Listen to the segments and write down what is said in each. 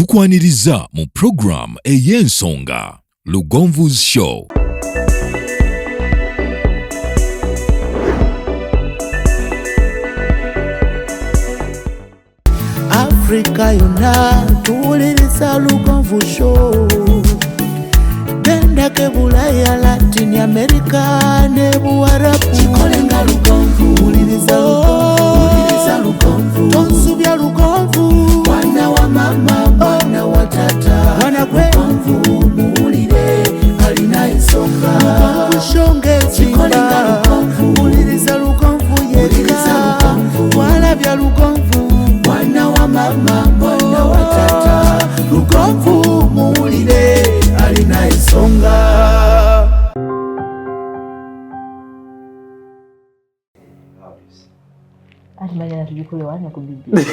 Tukwaniriza mu program ey'ensonga Lugonvu's Show. Africa yona tuwuliriza Lugonvu Show. Genda ke Bulaya, Latin America ne Buarabu. Chikolenga Lugonvu, wuliriza Lugonvu. Tonsubya Lugonvu. Mwana wa mama, mwana wa tata. Mwana Lugonvu, muwulire alina ensonga. Lugonvu shonge chikolenga Lugonvu. Wuliriza Lugonvu yeka. Walabya Lugonvu. Mwana wa mama, mwana wa tata. Lugonvu muwulire alina ensonga. Alimanya tujikule wanya kubibi.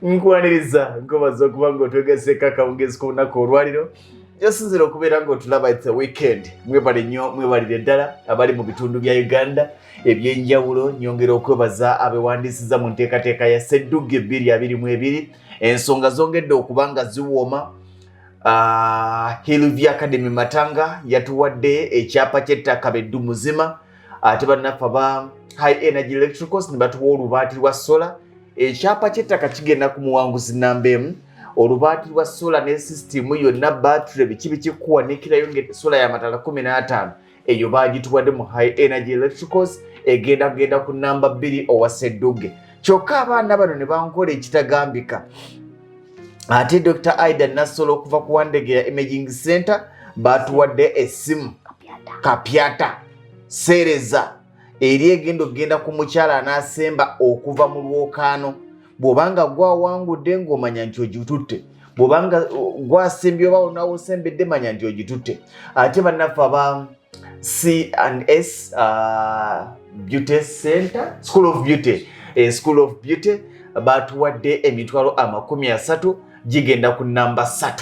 Nkwaniriza nkobaza okuba ng'otwegeseka akawungezi k'olunaku olwaliro. Yasinzira okubeera ng'otulaba it's a weekend. Mwebale nnyo, mwebalire ddala abali mu bitundu bya Uganda ebyenjawulo. Nyongera okwebaza abewandiisiza mu nteekateeka ya Ssedduga 2022. Ensonga zongedde okuba nga ziwooma. Hillview Academy Matanga yatuwadde ekyapa ky'ettaka beddu muzima. Ate bannaffe aba High Energy Electricals ne batuwa olubaati lwa sola. Ekyapa ky'ettaka kigenda ku muwanguzi namba emu. Olubaati lwa sola ne system yonna battery bikibi kikuwanikirayo sola ya matala 15 eyo bagituwadde mu High Energy Electricals egenda ku namba 2 owa Ssedduga. Kyokka abaana bano ne bankola ekitagambika. Ate Dr. Aida Nasolo okuva ku Wandege ya Imaging Center batuwadde essimu kapyata sereza eri egenda okugenda ku mukyala anaasemba okuva mu lwokaano. Bw'obanga gwawangudde ng'omanya nti ogitutte, bw'obanga gwasembye oba onawo osembedde manya nti ogitutte. Ate bannaffe aba C&S Beauty Center, School of Beauty batuwadde emitwalo 30 gigenda ku namba 3.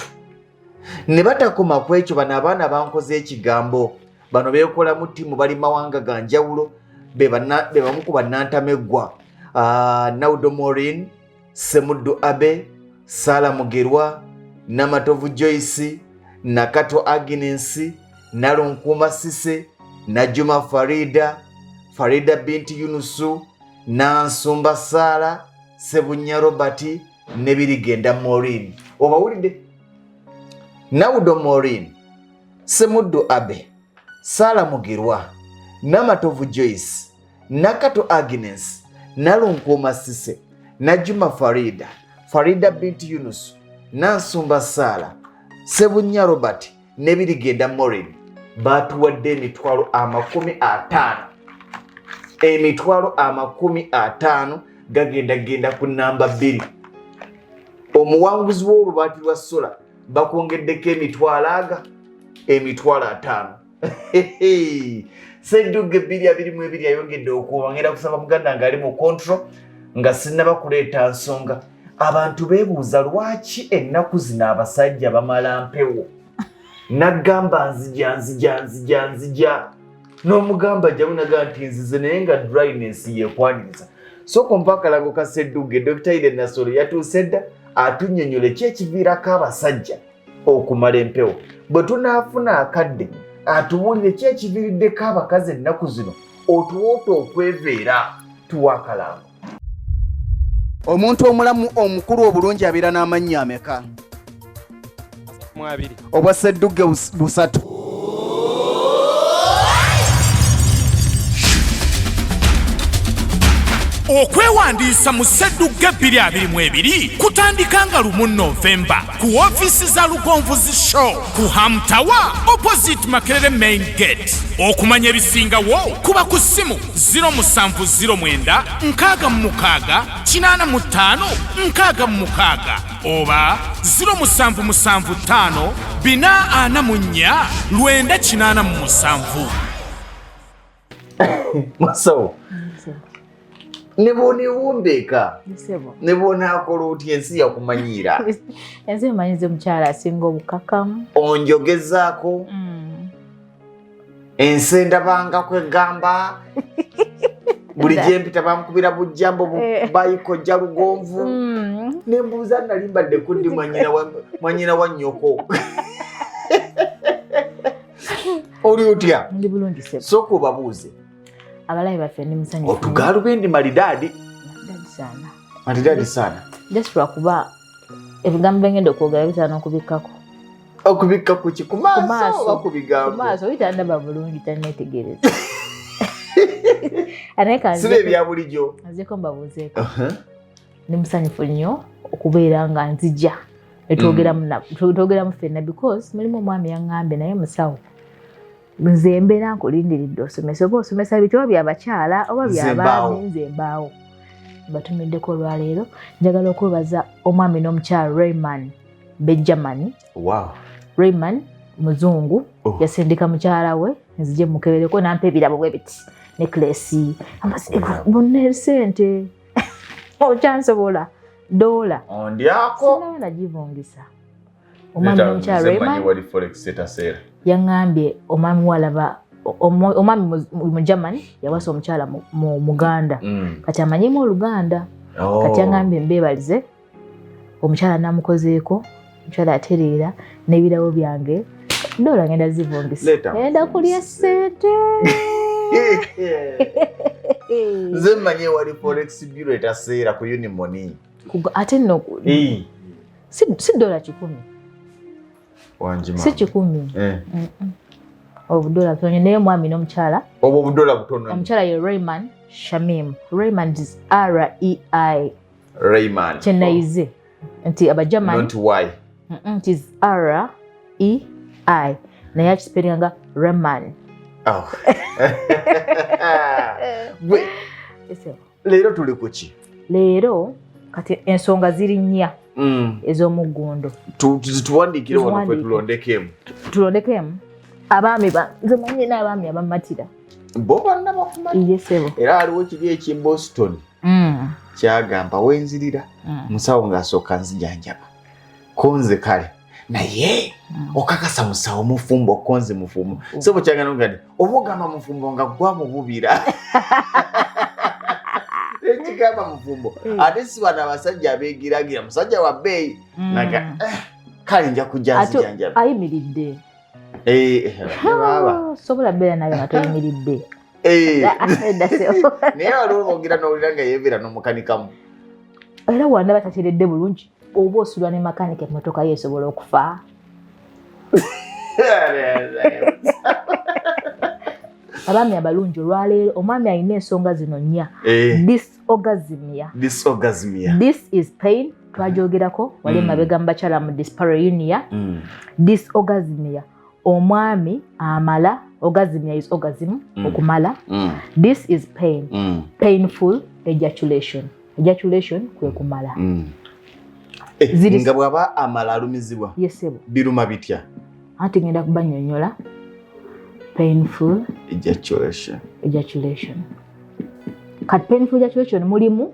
Ne batakoma ku ekyo bano abaana bankoze ekigambo. Bano beekolamu ttiimu bali mawanga ga njawulo be bamu ku bannantameggwa. Naudo Maureen, Semuddu Abe, Sala Mugerwa, Namatovu Joyce, Nakato Agnes, Nalunkuuma Sise, Najuma Farida binti Yunusu, Nansumba Sala, Sebunya Robert, Nebirigenda Maureen. Obawulidde? Naudo Maureen, Semuddu Abe, Sala Mugerwa, Namatovu Joyce, Nakato Agnes, Nalunkuuma Sise, Najuma Farida binti Yunus, Nansumba Sala, Sebunya Robert, Nebirigenda Maureen batuwadde emitwalo 50. Emitwalo 50 gagenda ku namba 2. Omuwanguzi w'olubaati lwa sola bakwongeddeko emitwalo 5. Ssedduga 2022 yayongedde okuwangera kusaba muganda ng'ali mu control nga sinnaba kuleeta nsonga. Abantu beebuuza lwaki ennaku zino abasajja bamala mpewo. Nagamba nzija. N'omugamba jjamu naga nti nzize naye nga dryness yeekwaniriza. Soko mpakalago ka Ssedduga Dr. Aida Nasolo yatuuse dda atunnyonnyola ekiviirako abasajja okumala empewo. Bwe tunaafuna akadde atubuulire ki ekiviiriddeko abakazi ennaku zino otuwoota okweveera tuwa akalango. Omuntu omulamu omukulu obulungi abeera n'amannya ameka? 2. Obwa Ssedduga 3. Okwewandiisa mu Ssedduga 2022 kutandika nga 1 Novemba ku ofiisi za Lugonvu's Show ku Ham Tower opposite Makerere Main Gate. Okumanya ebisingawo kuba ku ssimu 0709 66 oba 0775 444 987. Maso Neboni wumbeka. Nebona akola otya ensi yakumanyira. Ensi emanyize mukyala asinga obukakamu. Onjogezaako. Ensi ndabanga kwegamba. buli gyempita bamukubira bujjambo bayikojja lugonvu nembuuza nali mbadde kundi mwanyina wa nnyoko oli otya ndi bulungi sebo sooka obabuuze abalayi baffe ndi musanyufu otugalubendi maridadi sana maridadi sana just lwakuba ebigambo bengenda okwogera bisaana okubikka ku kikumaaso oba ku bigambo kumaaso bitandaba bulungi tanneetegereza siba ebya bulijjo azeko mbabuuzeeko ndi musanyufu nnyo okubeera nga nzija netwogeramu ffenna because mulimu omwami yaŋŋambye naye musawo nze mbeera nkulindiridde osomesa oba osomesa bitabo byabakyala oba byabaami nze mbaawo batumiddeko olwaleero njagala okwebaza omwami n'omukyala Rayman Benjamin. Wow. Rayman muzungu yasindika mukyala we nzije mukebereko nampa ebirabo bwe biti necklace bonna sente okyansobola dola ondyako sinawe nagivungisa omwami n'omukyala Rayman yaŋŋambye omwami walaba omwami mu German yawasa omukyala mu Muganda kati amanyimu Oluganda kati yaŋŋambye mbeebalize omukyala namukozeeko omukyala atereera n'ebirabo byange dola ngenda zivungisa ngenda kulya sente nze mmanyi wali forex bureau etaseera ku Unimoni ate nno si dola 10 wanjima si 10 obudola butono naye mwami n'omukyala obwo obudola butono omukyala ye Rayman Shamim. Rayman is R-E-I Rayman kyenayize nti abajaman not Y it is R-E-I naye akisiperinga Rayman. Leero tuli ku ki? Leero kati ensonga ziri nnya ez'omuggundo tuwandiikire wano kwe tulondekemu abaami nze mwenye n'abaami abamatira bo bonna bakumatira yesebo era aliwo kiri ekye Boston kyagamba wenzirira musawo ng'asooka nzijanjaba konze kale naye okakasa musawo mufumbo konze mufumbo sebo kyagana ngadi obugamba mufumbo nga gwa mububira ekigamba mufumbo ate si bana abasajja abeegiragira musajja wa bbeeyi naga kale nja kujja nzijanjaba ayimiridde baba sobola beera naye nga toyimiridde naye waliwo bogira n'owulira nga yeebera n'omukanikamu era wanda batateredde bulungi oba osulwa ne makanika emmotoka ye esobola okufa abaami abalungi olwaleero omwami alina ensonga zino nnya dysorgasmia this is pain twajogerako wali mabega mu bakyala mu dyspareunia dysorgasmia omwami amala orgasmia is orgasm okumala this is pain painful ejaculation kwe kumala nga bw'aba amala alumizibwa yesebo biruma bitya ate ngenda kubanyonyola painful ejaculation kati painful ejaculation mulimu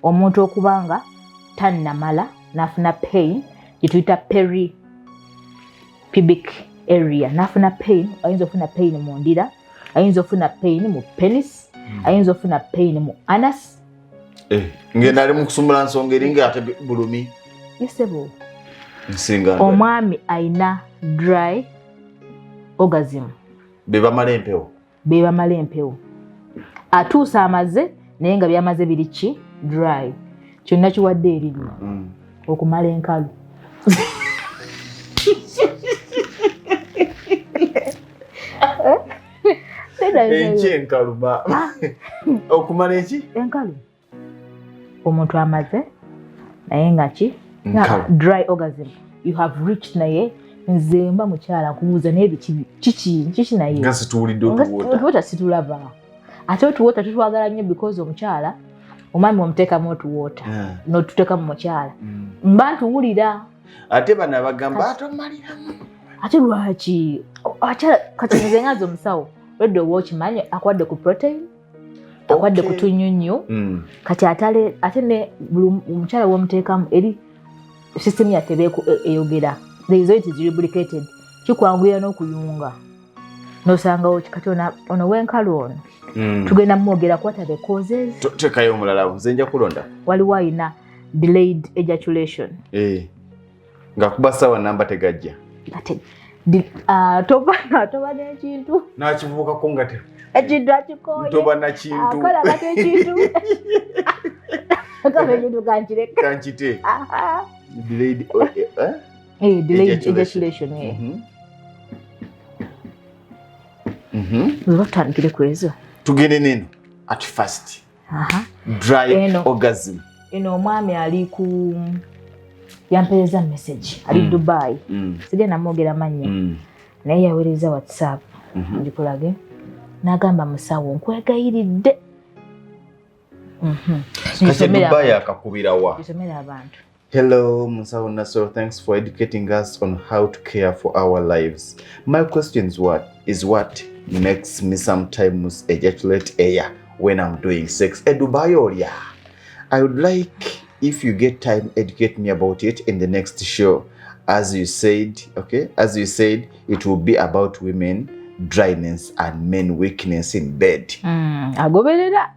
omuntu okubanga tannamala nafuna pain gituyita pubic area nafuna pain ayinza ofuna pain mu ndira ayinza ofuna pain mu penis ayinza ofuna pain mu anus ngenda ali mu kusumula nsonga eringa ate bulumi yesebo nsinga omwami ayina dry orgasm bebamala empewo atuusa amaze naye nga byamaze biri ki dry kyonna kiwadde erinnya okumala enkalu enkaluma okumala eki enkalu omuntu amaze naye nga ki dry orgasm you have reached naye nze mba mukyala nkubuuza naye kiki naye nga situwulidde otuwota situlaba ate otuwota tutwagala nnyo because omukyala omwami omuteekamu otuwota n'otuteekamu mukyala mba ntuwulira ate bano abagamba atomaliramu ate lwaki akyala kati nze ngazi omusawo wedde oba okimanyi akwadde ku protein akwadde ku tunyunyu kati ate ne omukyala w'omuteekamu eri system yaffe eyogera the result is lubricated kikwanguya n'okuyunga n'osangawo kati ono w'enkalu ono tugenda mwogera what are the causes. Tekayo omulala nze nja kulonda. Waliwo ayina delayed ejaculation. Nga kuba sawa namba tegajja. Toba n'ekintu. N'akivukako nga te. Ekintu akikoye. Toba na kintu. Akola kati ekintu. Akabe ekintu kankireka. Kankite. Delayed delayed ejaculation. Lwatandikire ku ezo. Tugende neno at first. Dry orgasm. Omwami ali ku yampereza message ali Dubai. Sigenda namwogera mannya. Naye yaweereza WhatsApp. Ndikulage. Nagamba musawo nkwegayiridde. Kati Dubai akakubira wa. Isomera abantu. Hello, Musawo Nasoro. Thanks for educating us on how to care for our lives. My question is what makes me sometimes ejaculate air when I'm doing sex? Dubai or yeah? I would like, if you get time, educate me about it in the next show. As you said, it will be about women dryness and men weakness in bed. Agoberera.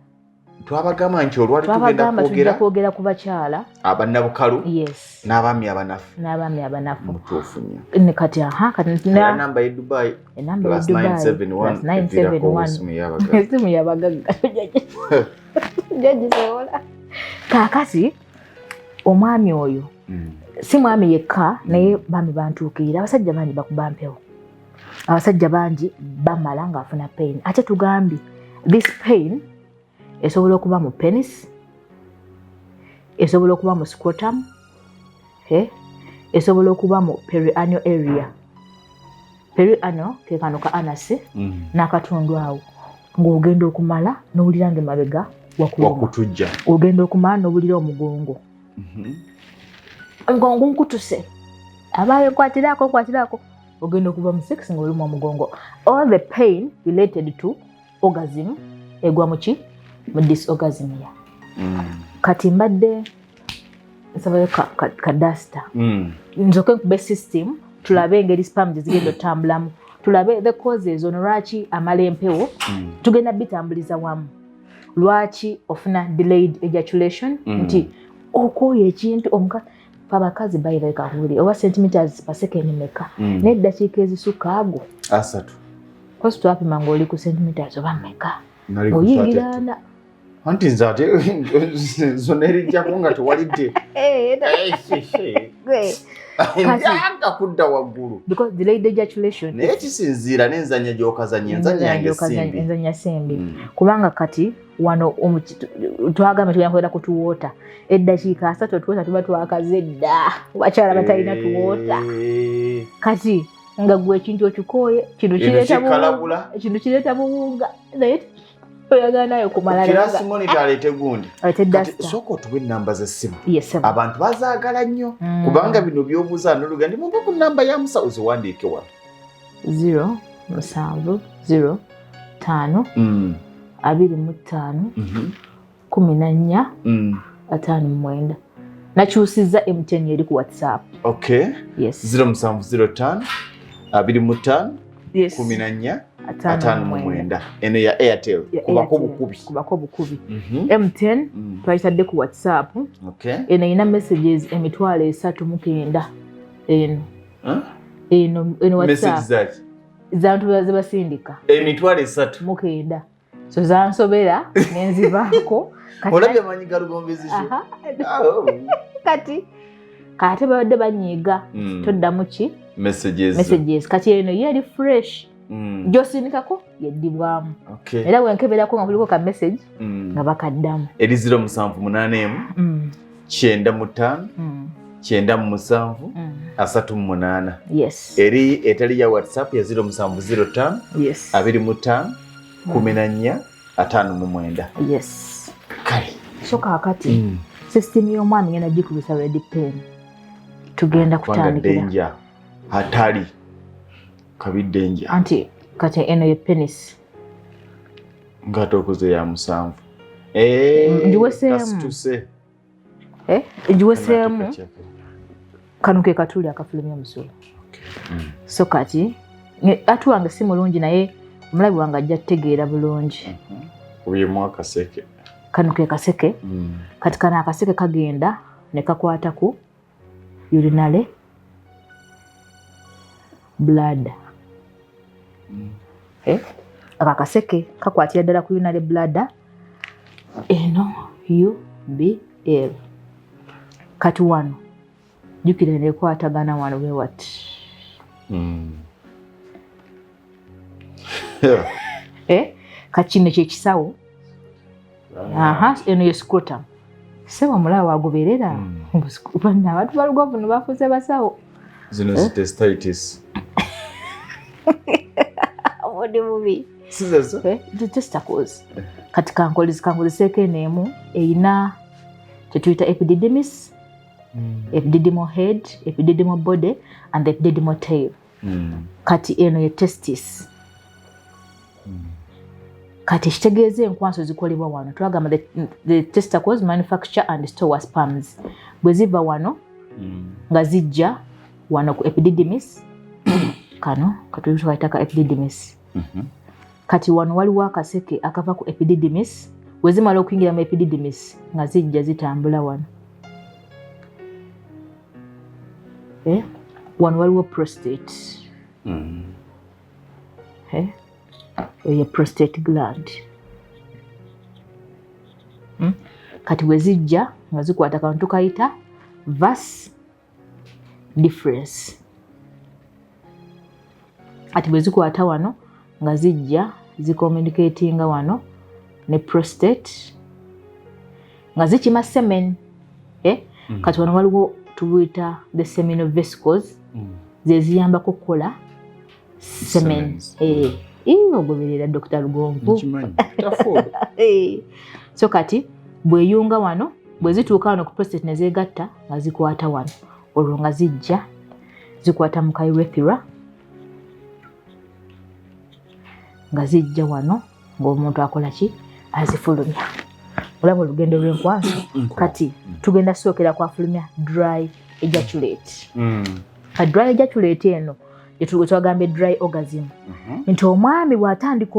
Twabagamba nti olwali tugenda kwogera ku bakyala abannabukalu n'abaami abanafu mutuufu nnyo. Ne kati namba ye Dubai +971 esimu y'abagagga jagisobola. Kaakati omwami oyo si mwami yekka naye baami bantuukirira. Abasajja bangi bakuba mpewo, abasajja bangi bamala ng'afuna pain. Ate tugambye this pain esobola okuba mu penis, esobola okuba mu scrotum, esobola okuba mu perianal area. Perianal ke kano ka anus n'akatundu awo ng'ogenda okumala n'owulira ng'emabega wakutujja. Ogenda okumala n'owulira omugongo ngunkutuse abaye nkwatirako ogenda okuba mu sex ng'olimu omugongo. All the pain related to orgasm egwa muki mu disorgasm ya. Kati mbadde nsabayo ka duster nzoke nkube system tulabe engeri spam zigenda otambulamu, tulabe the causes ono lwaki amala empewo tugenda bitambuliza wamu. Lwaki ofuna delayed ejaculation nti okoye ekintu abakazi bayireka huli oba centimeters per second meka n'eddakiika ezisukka ago 3 kosi twapima ng'oli ku centimeters oba meka oyingirana anti nze ate zonna erijjako nga tewalidde nga kudda waggulu because delayed ejaculation naye kisinziira n'enzanya gy'okazanya enzanya simbi kubanga kati wano twagambe tugenda kwera kutuwoota eddakiika 3 tuwoota tuba twakaze dda bakyala batalina tuwoota kati nga gwe ekintu okikooye kintu kireeta buwunga naye oyagala nayo kumala kirasi monitor alete gundi soko tuwe namba z'essimu abantu bazaagala nnyo kubanga bino by'obuuza n'oluga ndi mumba ku namba ya musa uziwandiike wano 070 5 25 14 59 nakyusizza MTN eri ku WhatsApp. Okay. Yes. 0705 25 14 59 eno ya Airtel kubako bukubi M10 twayitadde ku WhatsApp. Okay. Eno ina messages emitwalo 3 eno WhatsApp messages zantu zibasindika emitwalo 3 so zansobera nenzivaako olabye amanyi galugombezisho kati kate babadde banyiga toddamu ki messages kati eno yeri fresh gyosindikako yeddibwamu era bwenkeberako nga kuliko ka message nga bakaddamu eri 078 95 97 38 yes eri etali ya WhatsApp ya 0705 yes 25 14 59 yes kale so kakati system y'omwami ngenda gikubisa ready pen tugenda kutandikira danger hatari kabi danger anti kati eno ye penis ngato kuze ya musanvu njiwesemu njiwesemu kanuke katuli akafulumya omusolo so kati atuwange si mulungi naye omulabi wange ajja tutegeera bulungi. Oyemu akaseke. Kano ke kaseke. Kati kana akaseke kagenda ne kakwata ku urinary bladder. Aka kaseke kakwatira ddala ku urinary bladder eno UBL. Kati wano jukira ne kwatagana wano bwe wati. Kachino kyekisawo. Eno ye scrotum. Sema mulaba wagoberera. Bana abantu balugovu ne bafuze basawo. Zino testitis. Odi mubi. Sizazo. The testicles. Kati kankolizeke neemu eyina kyetuyita epididymis, epididymal head, epididymal body and the epididymal tail. Kati eno ye testis. Kati kitegeeza enkwaso zikolebwa wano. Twagamba the testicles manufacture and store sperms. Bwe ziva wano nga zijja wano ku epididymis. Kano katuyita epididymis. Kati wano waliwo akaseke akava ku epididymis. Bwe zimala okuyingira mu epididymis nga zijja zitambula wano. Wano waliwo prostate. Oyo prostate gland. Kati bwe zijja nga zikwata kantu tukayita vas deferens. Kati bwe zikwata wano nga zijja zicommunicatinga wano ne prostate nga zikima semen. Kati wano waliwo tubuyita the seminal vesicles ze ziyambako okukola semen. Ogoberera Dr. Lugonvu. So kati bweyunga wano bwe zituuka wano ku prostate ne zeegatta nga zikwata wano olwo nga zijja zikwata mu urethra nga zijja wano ng'omuntu akola ki azifulumya. Olaba olugendo lw'enkwaso. Kati tugenda sookera kwafulumya dry ejaculate. Dry ejaculate eno twagambye dry orgasm. Nti omwami bw'atandika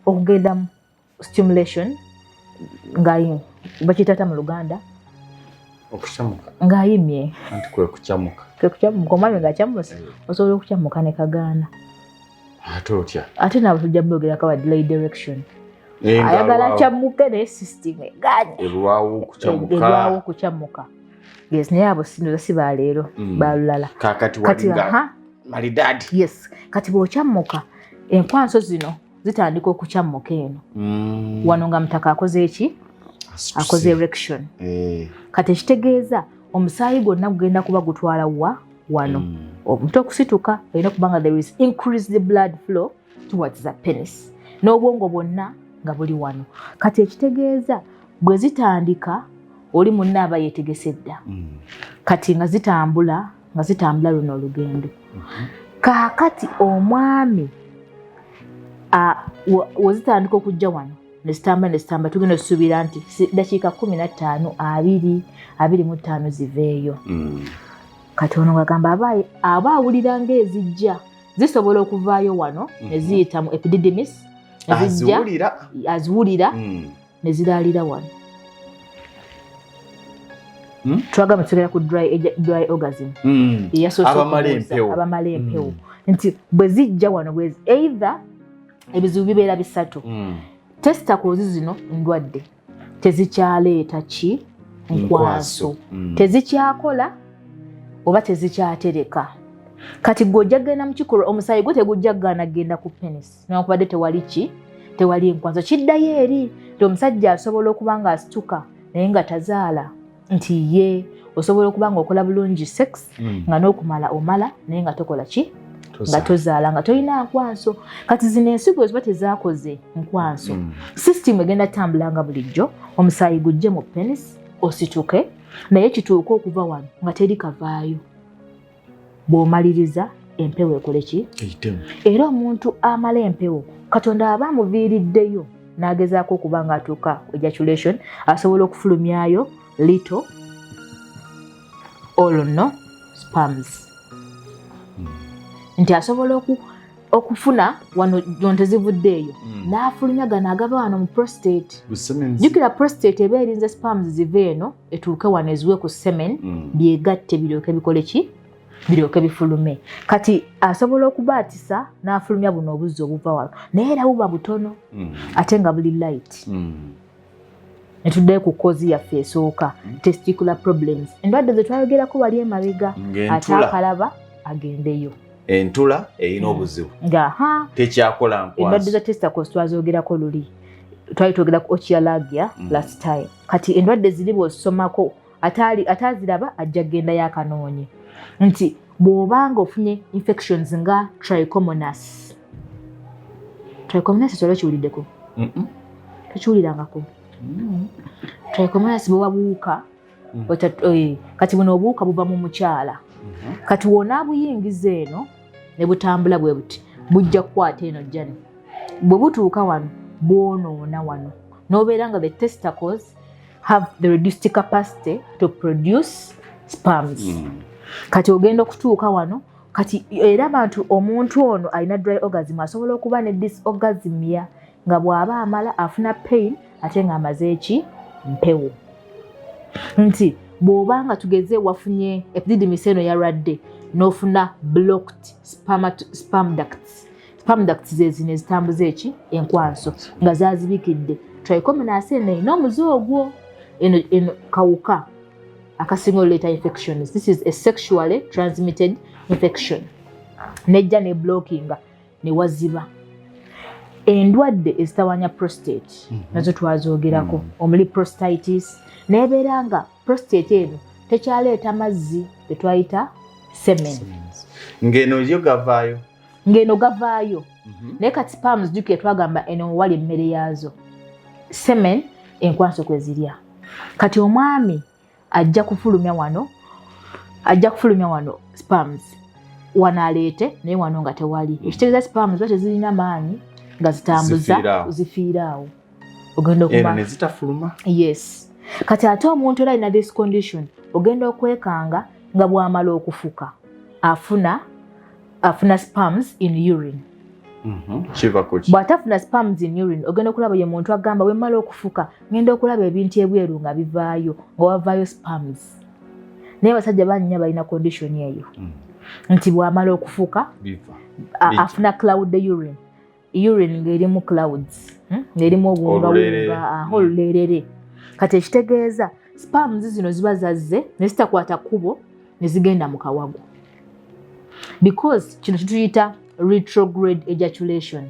okugenda mu stimulation nga bakitata mu Luganda okuchamuka ng'ayimye. Anti kwe kuchamuka. Omwami ng'akyamuse osobola okuchamuka ne kagaana. Ate nabo tujja mwogera kawa delay direction. Ayagala achamuke ne system eganye. Elwawo kuchamuka. Yes, naye abo sindoza si baleero balulala. Kakati walinga malidadi. Yes, kati bw'ochamuka enkwanso zino zitandika okuchamuka eno. Wano nga mutaka akoze eki? Akoze erection. Kati ekitegeeza omusaayi gwonna gugenda kuba gutwala wano. Omuntu okusituka erina kubanga there is increased blood flow towards the penis. N'obwongo bwonna nga buli wano. Kati ekitegeeza bwe zitandika oli munna aba yeetegese dda. Kati nga zitambula luno olugendo. Kaakati omwami wezitandika okujja wano nezitamba tugenda osuubira nti dakiika 15 25 ziveeyo. Kati ono ngagamba aba awulira ng'ezijja zisobola okuvaayo wano ne ziyita mu epididymis nezijja aziwulira ne ziraalira wano. Twagamba tugera ku dry orgasm. Abamala empewo. Nti bwe zijja wano bwezi either ebizibu bibeera bisatu. Testicles zino ndwadde tezikyaleeta ki nkwaso. Tezikyakola oba tezikyatereka. Kati gojja genda mu kikolwa omusaayi gwe tegujja gana genda ku penis. Newankubadde tewali enkwaso. Kiddayo eri nti omusajja asobola okuba nga asituka naye nga tazaala. Nti ye osobola okuba nga okola bulungi sex nga n'okumala omala naye nga tokola ki? Nga tozaala nga tolina nkwaso. Kati zino ensigo eziba tezaakoze nkwaso. System egenda tambulanga bulijjo omusaayi gujje mu penis osituke naye kituuka okuva wano nga teri kavaayo. Bw'omaliriza empewo ekole ki? Era omuntu amala empewo Katonda aba amuviiriddeyo n'agezaako okuba nga atuuka ejaculation asobola okufulumyayo little or no sperms. Nti asobola okufuna wano jontezivuddeeyo n'afulumya gano agaba wano mu prostate. Jjukira prostate eba erinze sperms zive eno etuuke wano eziwe ku semen byegatte biryoke bikole ki biryoke bifulume. Kati asobola okubaatisa n'afulumya buno obuzzi obuva wano naye era buba butono ate nga buli light. Netuddayo ku kozi yaffe esooka testicular problems, endwadde ze twayogerako wali emabega ate akalaba agendeyo. Entula eyina obuzibu tekyakola nkwasi. Endwadde za testicles twazoogerako luli twali twogera ku ochialagia last time. Kati endwadde ziri bw'osomako ataziraba ajja gendayo akanoonye nti bw'obanga ofunye infections nga trichomonas etwala kiwuliddeko tekiwulirangako. Trichomonas bwe buwuka kati buno obuwuka buva mu mukyala kati wona buyingiza eno ne butambula bwe buti bujja kukwata eno jjani bwe butuuka wano bwonoona wano n'obeera nga the testicles have the reduced capacity to produce sperms. Kati ogenda okutuuka wano kati era abantu omuntu ono alina dry orgasm asobola okuba ne dysorgasmia nga bw'aba amala afuna pain ate nga amaze eki mpewo. Nti bw'obanga tugeze wafunye epididymis eno yalwadde n'ofuna blocked sperm ducts. Sperm ducts ze zino ezitambuza eki enkwanso nga zaazibikidde. Trichomonas eno erina omuze ogwo eno kawuka akasinga oleeta infections. This is a sexually transmitted infection. Nejja ne blockinga ne waziba. Endwadde ezitawanya prostate nazo twazoogerako omuli prostatitis nebeera nga prostate eno tekyaleeta mazzi tetwayita semen. Ngeno yo gavaayo naye kati sperms jjukire twagamba eno wali emmere yaazo semen enkwanso kwe zirya. Kati omwami ajja kufulumya wano sperms wano aleete naye wano nga tewali. Ekitegeeza sperms bate zirina maanyi nga zitambuza zifiiraawo ogenda okuba ne zitafuluma. Yes. Kati ate omuntu era alina this condition ogenda okwekanga nga bw'amala okufuka afuna sperms in urine. Bw'atafuna sperms in urine ogenda okulaba ye muntu agamba bwe mmala okufuka ngenda okulaba ebintu ebweru nga bivaayo nga wavaayo sperms. Naye abasajja bannya balina condition eyo nti bw'amala okufuka afuna cloud urine ng'erimu clouds ng'erimu obuwungawunga oluleerere. Kati ekitegeeza sperms zino ziba zazze ne zitakwata kkubo ne zigenda mu kawago because kino kituyita retrograde ejaculation.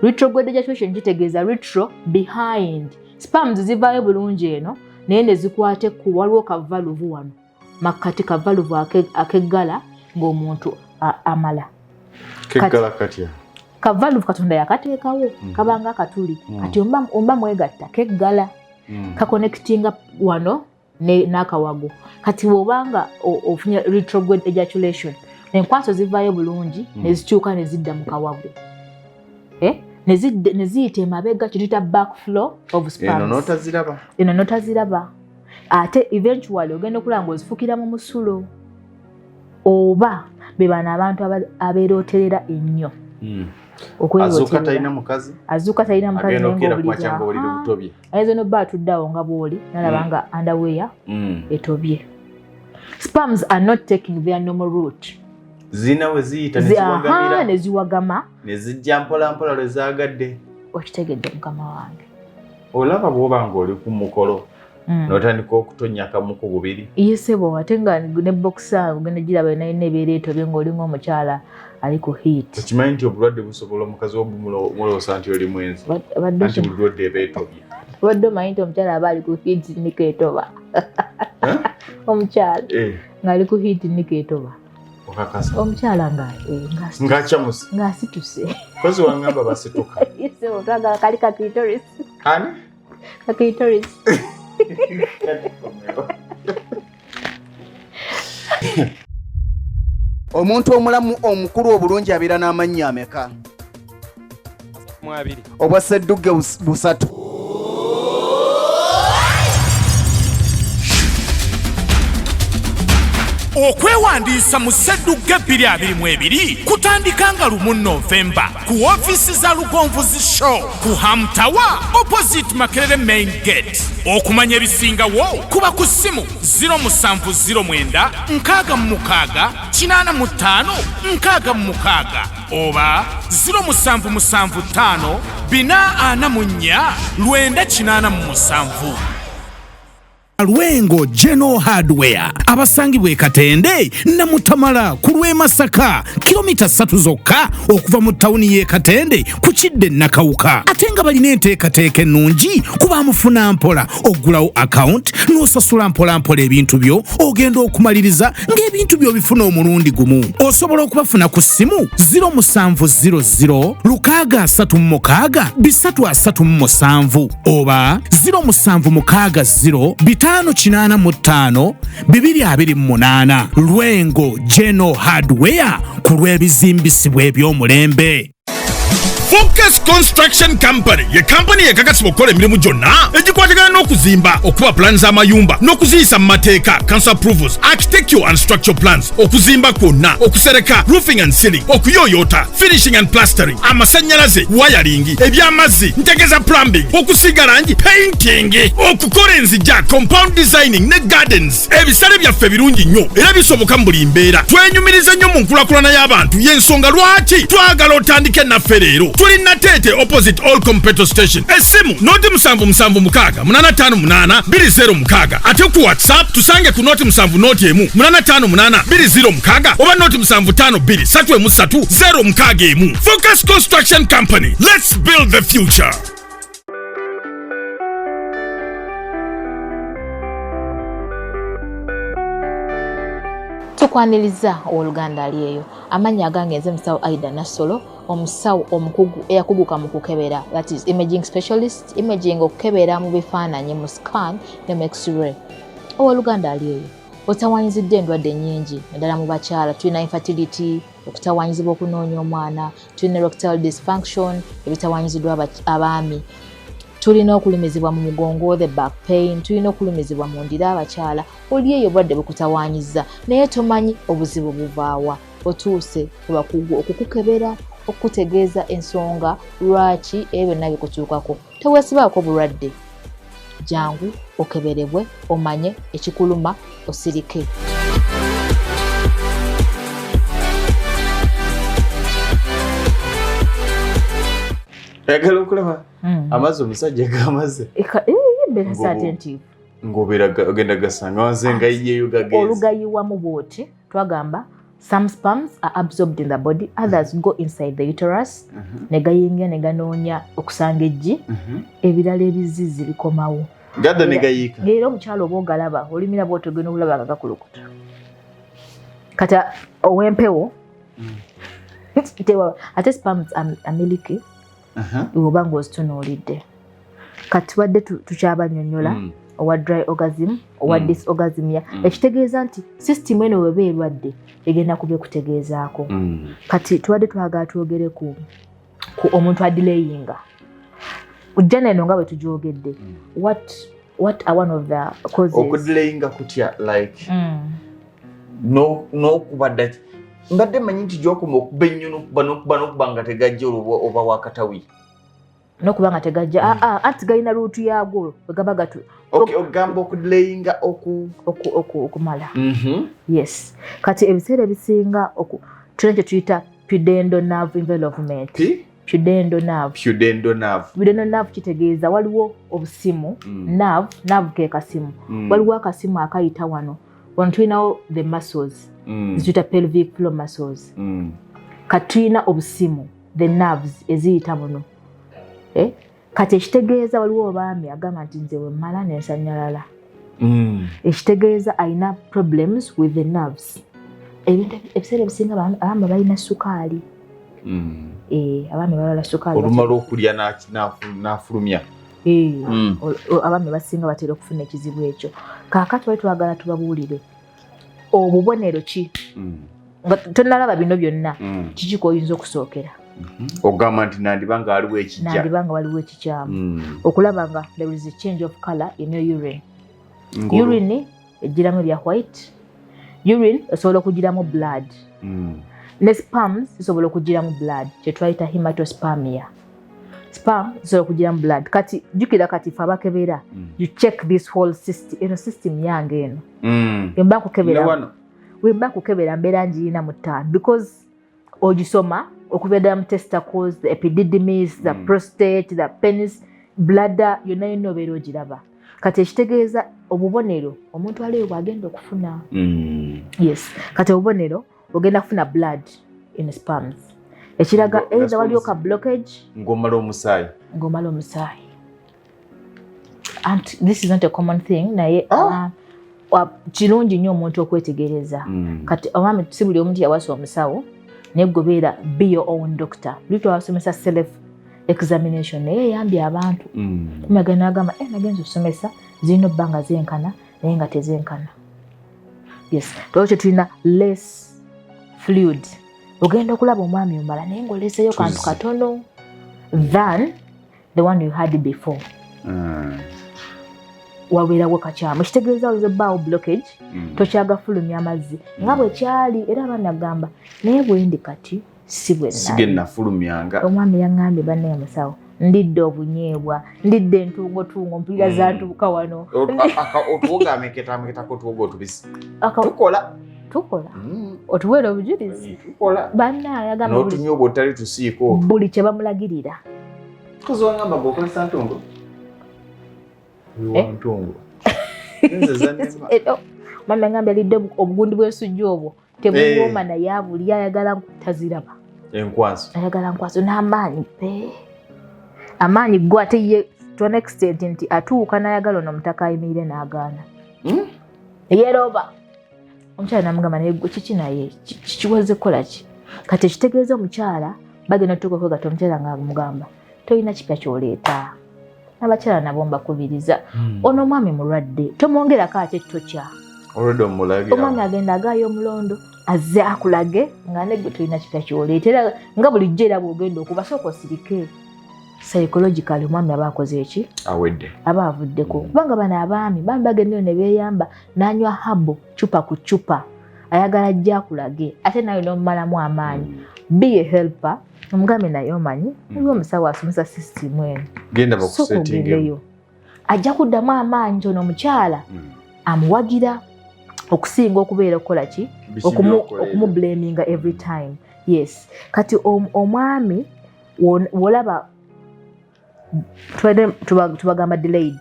Retrograde ejaculation kitegeeza retro behind. Sperms zivaayo bulungi eno naye ne zikwata ekkubo waliwo kavaluvu wano makkati kavaluvu akeggala ng'omuntu amala. Keggala katya kavaluvu Katonda yakateekawo kabanga akatuli kati omba mwegatta keggala kakonectinga wano n'akawago. Kati bw'obanga ofunye retrograde ejaculation enkwanso zivaayo bulungi ne zikyuka ne zidda mu kawago ne ziyita emabega kituyita backflow of sperms. Eno n'otaziraba ate eventually ogenda okulaba ng'ozifukira mu musulo oba be bano abantu abeeroterera ennyo. Azuuka talina mukazi ayinza n'obba atuddeawo nga bw'oli nalaba nga underwear etobye. Sperms are not taking their normal route. Zina we ziyita ne ziwagama ne zijja mpolampola lwe zaagadde. Okitegedde mukama wange. Olaba bw'oba ng'oli ku mukolo n'otandika okutonyakamu ku bubiri. Yesebo ate nga ne boxer ogenda giraba nalina ebeera etobye ng'oli ng'omukyala ali ku heat. Okimanyi nti obulwadde busobola omukazi obumuloosa nti oli mwenzi anti bulwadde eba etobye. Obadde omanyi nti omukyala aba ali ku heat nika etoba. Omukyala ng'ali ku heat nika etoba. Okakasa omukyala ng'akyamusa ng'asituse. Kozi wangamba basituka. Yesebo twagala kali ka clitoris. Ani? Ka clitoris. Omuntu omulamu omukulu obulungi abeera n'amannya ameka? Obwa Ssedduge busatu. okwewandiisa mu Ssedduga 2022 kutandika nga 1 Novemba ku ofiisi za Lugonvuzi Show ku Hamtawa opposite Makerere Main Gate. Okumanya ebisingawo kuba ku ssimu 0709 66 85 66 oba 0775 444 987. Lwengo General Hardware abasangibwa e Katende na Mutamala ku lw'e Masaka kilomita 3 zokka okuva mu tawuni y'e Katende ku Kidde Nakawuka. Ate nga balina enteekateeka ennungi kuba mufuna mpola ogulawo account n'osasula mpola ebintu byo ogenda okumaliriza ng'ebintu byo bifuna omulundi gumu. Osobola okubafuna ku ssimu 0700 636 oba 0760 585 228. Lwengo General Hardware ku lw'ebizimbisibwa eby'omulembe. Focus Construction Company ye company ekakasibwa okukola emirimu gyonna egikwatagana n'okuzimba, okuba plans z'amayumba n'okuziyisa mu mateeka, council approvals, architectural and structural plans, okuzimba kwonna, okusereka, roofing and ceiling, okuyooyoota, finishing and plastering, amasannyalaze, wiring, eby'amazzi, ntegeza plumbing, okusiiga langi, painting, okukola enzijja, compound designing ne gardens. Ebisale byaffe birungi nnyo era bisoboka mu buli mbeera. Twenyumiriza nnyo mu nkulaakulana y'abantu, y'ensonga lwaki twagala otandike naffe leero. Tuli Natete opposite All Competitor Station. Esimu noti 7776 858 206. Ate ku WhatsApp tusange ku noti 7 noti 858 206 oba noti 752 333 061. Focus Construction Company. Let's build the future. Tukwaniriza oluganda aliyeyo amanya agangenze musawo Aida Nasolo omusawo omukugu eyakuguka mu kukebera, that is imaging specialist, imaging okukebera mu bifaananyi mu scan ne mu x-ray. Oluganda aliyeyo otawanyizidde endwadde nnyingi naddala mu bakyala. Tulina infertility, okutawanyizibwa okunoonya omwana, tulina erectile dysfunction, ebitawanyiziddwa abaami, tulina okulumizibwa mu mugongo, the back pain, tulina okulumizibwa mu ndira abakyala. Oli eyo obwadde bukutawanyiza naye tomanyi obuzibu buvaawa. Otuuse ku bakugu okukukebera, okutegeeza ensonga lwaki ebyo nabikutuukako. Teweesibaako bulwadde, jangu okeberebwe omanye ekikuluma osirike. Yagala okulaba amaze omusajja gamaze Beera sa attentive ng'obeera ogenda gasanga wanze nga yiyeyo gagezi. Olugayiwamu bw'oti twagamba some sperms are absorbed in the body, others go inside the uterus ne gayingira ne ganoonya okusanga eggi, ebirala ebizizi bikomawo gadda ne gayiika. Ng'era omukyala oba ogalaba olimira bw'oti ogenda okulaba nga gakulukuta. Kata ow'empewo ate sperms are milky oba ng'ozitunuulidde. Kati tubadde tukyabanyonnyola owa dry orgasm owa dysorgasmia, ekitegeeza nti system eno weba erwadde egenda kubyekutegeezaako. Kati tubadde twagala twogere ku omuntu adelayinga. Ujja neno nga bwe tugyogedde. What are one of the causes? Okudelayinga kutya like n'okubadde mbadde manyi nti gy'okuma okuba ennyo n'okuba nga tegajja oba wakatawi. N'okuba nga tegajja anti galina luutu yaagwo bwe gaba gatu. Ogamba okudelayinga okumala. Yes. Kati ebiseera ebisinga tulina kye tuyita pudendal nerve envelopment. Pudendal nerve kitegeeza waliwo obusimu, nerve ke kasimu. Waliwo akasimu akayita wano tulinawo the muscles, ziyita pelvic floor muscles. Kati tulina obusimu, the nerves eziyita muno. Kati ekitegeeza waliwo obaami agamba nti nze wemmala nensanyalala. Ekitegeeza alina problems with the nerves. Ebiseera ebisinga abaami balina sukaali. Abaami balala sukaali. Olumala okulya n'afulumya. Abaami basinga batera okufuna ekizibu ekyo. Kaakati bali twagala tubabuulire obubonero ki nga tonnalaba bino byonna kiki koyinza okusookera. Ogamba nti nandibanga waliwo ekikyamu. Okulaba nga there is a change of color in your urine. Urine ejjiramu ebya white, urine osobola okugiramu blood ne sperms zisobola okugiramu blood kye twayita hematospermia. Sperm zisobola okugiramu blood. Kati jukira kati fe abakebera you check this whole system. Eno system yange eno wemba kukebera mbeera ngiina mu ttaano because ogisoma okubeera mu testicles, the epididymis, the prostate, the penis, bladder, yonna obeera ogiraba. Kati ekitegeeza obubonero omuntu aliyo bw'agenda okufuna. Yes, kati obubonero ogenda kufuna blood in sperms. Ekiraga either waliyo ka blockage ng'omala omusaayi. And this is not a common thing naye kirungi nnyo omuntu okwetegereza. Kati abaami si buli omuntu yawasa omusawo naye gobeera be your own doctor. Buli twasomesa self examination naye yambye abantu. Magana agamba nagenza okusomesa zirina obbanga zenkana naye nga tezenkana. Yes, twakyo tulina less fluid. Ogenda okulaba omwami omala naye ng'oleseeyo kantu katono than the one you had before. Wabeerawo kakyamu ekitegeeza oliza obbaawo blockage tokyagafulumya amazzi nga bwe kyali era abaana agamba naye bwendi kati si bwennafulumyanga. Omwami yaŋŋambye bannaye musawo ndidde obunyeebwa ndidde entungotungo mpulira za ntuuka wano otuwoga ameketameketako otuwoga otubisi tukola otuweera obujulizi bannaye agamba n'otunyoba otali tusiiko buli kye bamulagirira. tuzwangamba g'okozesa ntungo ntungo mami aŋŋambye alidde obugundi bw'ensujju obwo tebuwooma naye abuli ayagala taziraba ayagala nkwaso n'amaanyi amaanyi gwe ate ye to an extent nti atuuka n'ayagala ono omutaka ayimirire n'agaana yeroba omukyala namugamba naye gwe kiki naye kikiwaze kukola ki. Kati ekitegeeza omukyala bagenda tutuuka kwegata omukyala nga mugamba tolina kipya ky'oleeta. Abakyala nabo mbakubiriza ono omwami mulwadde tomwongerako ate ettokya omwami agenda agaayo omulondo azze akulage nga negwe tolina kipya ky'oleeta era nga bulijjo era bw'ogenda okuba sooka osirike psychologically omwami aba akoze eki aba avuddeko kubanga bano abaami bambi bagendeyo ne beeyamba n'anywa habo cupa ku cupa ayagala ajja akulage ate nawe n'omumalamu amaanyi be a helper. Omugambe naye omanyi aliwo omusawo asomesa system eno genda bakusetingeyo ajja kuddamu amaanyi ono omukyala amuwagira okusinga okubeera okukola ki okumublaminga every time. Yes, kati omwami wolaba tubagamba delayed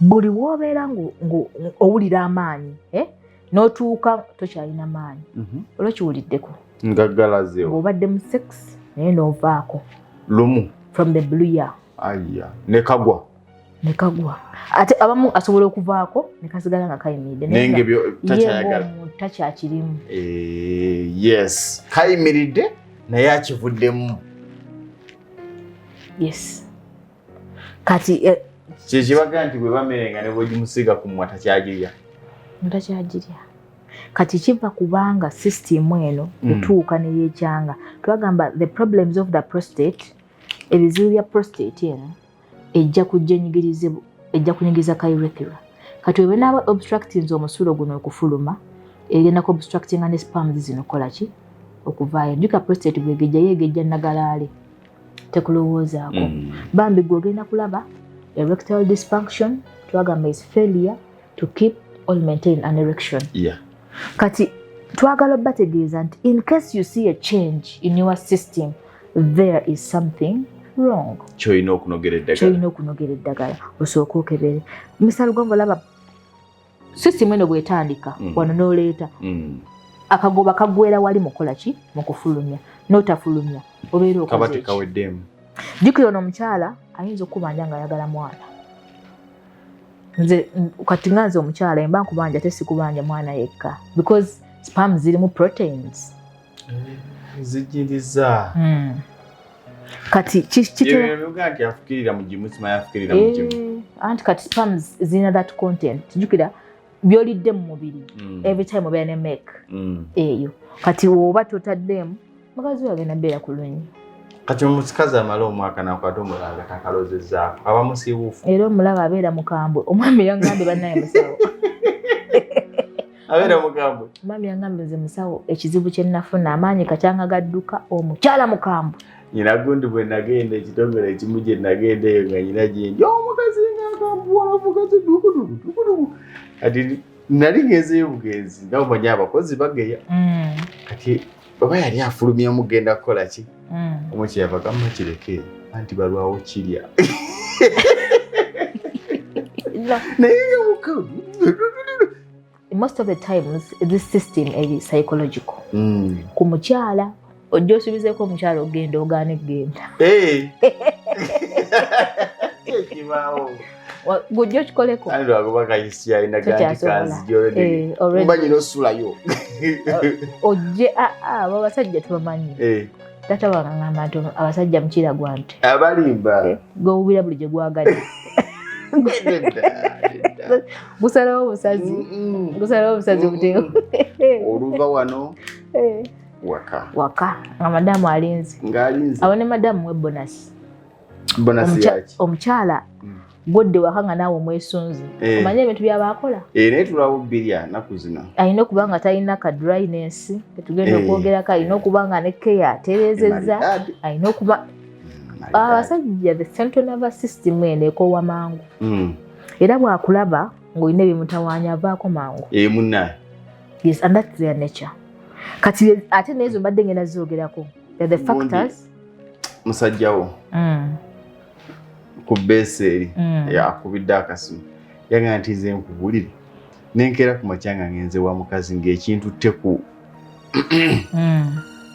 buli wobeera owulira amaanyi n'otuuka tokyalina maanyi olwokiwuliddeko ngaggalazeewo ng'obadde mu sex naye n'ovaako lumu from the blue year nekagwa ate abamu asobola okuvaako nekasigala nga kayimiridde nenge byo takyayagala takyakirimu. Yes, kayimiridde naye akivuddemu. Yes, kati kyekibaga nti bwe bamerenga ne bwegimusiga ku mmwa takyagirya. Kati kiva kubanga system eno etuuka neyekyanga. Twagamba the problems of the prostate, ebizibu bya prostate eno ejja kunyigiriza ka urethra. Kati webe naaba obstructing omusulo guno okufuluma egenda ku obstructing ne sperms zino kola ki okuvaayo. Jjuka prostate yeegejja nagalaale tekulowoozaako. Bambi gwogenda kulaba erectile dysfunction twagamba is failure to keep or maintain an erection. Kati twagala bategeeza nti in case you see a change in your system there is something wrong. Kyolina okunogera eddagala osooka okebere. Misalo gombo laba system eno bwetandika wano n'oleeta akagoba kagwera wali mukola ki mu kufulumya n'otafulumya obeera okoze kaweddemu. Jjukira ono omukyala ayinza okubanja nga ayagala mwana. Nze kati nganze omukyala emba nkubanja tesikubanja mwana yekka because sperm zirimu proteins zijiriza. Kati kiki afukirira mu gimu simayafukirira mu gimu anti kati sperm zirina that content. Jjukira byolidde mu mubiri every time obeera ne make eyo kati oba totaddemu mukazi agenda beera ku lunnyi. Kati omusikazi amala omwaka nakwata omulanga takalozezzaako aba musiibuufu era omulaba abeera mukambwe. Omwami yaŋŋambye bannaye musawo Abera mukambwe. Mami yangambe nze musawo ekizibu kye nafuna amaanyi kakyanga gadduka omukyala mukambwe. Nyina gundi bwe nagenda ekitongole ekimu gye nagenda eyo nga nyina gyendi omukazi ng'akambuwala omukazi dukuduku. Kati nali ngezeyo bugenzi nga omanyi abakozi bageya. Kati oba yali afulumya mugenda kukola ki? Omukyava kamma kireke anti balwawo kirya. Naye nga most of the times this system is psychological. Ku mukyala ojja osubizeeko omukyala ogenda ogaane genda. Ekibaawo. Gujja okikoleko. Kandi lwakuba kayisi alina ganti kazi gy'olede. Muba nyina osulayo. Ojje abo abasajja tubamanyi. Tata wangamba nti abasajja mukira gwa nti. Abalimba. Gw'owubira buli gye gwagadde. Gusalawo obusazi. Gusalawo obusazi buteewo. Oluva wano. Waka. Nga madamu alinze. Ng'alinze. Abo ne madamu we bonasi. Bonasi yaki? Omukyala godde waka nga naawe omwesunzi. Omanye ebintu by'abaakola? Naye tulawo bbirya nnaku zino. Alina okuba nga talina ka dryness tetugenda okwogerako, alina okuba nga ne keya atereezezza, alina okuba abasajja the central nervous system eno ekoowa mangu. Era bw'akulaba ng'olina ebimutawaanya avaako mangu. Munnaye. Yes, and that's their nature. Kati ate n'ezo mbadde ngenda zoogerako. The factors. Musajjawo. Ku beeseri yakubidde akasimu yagamba nti nze nkubulire nenkeera ku makya nga ngenze wa mukazi ng'ekintu teku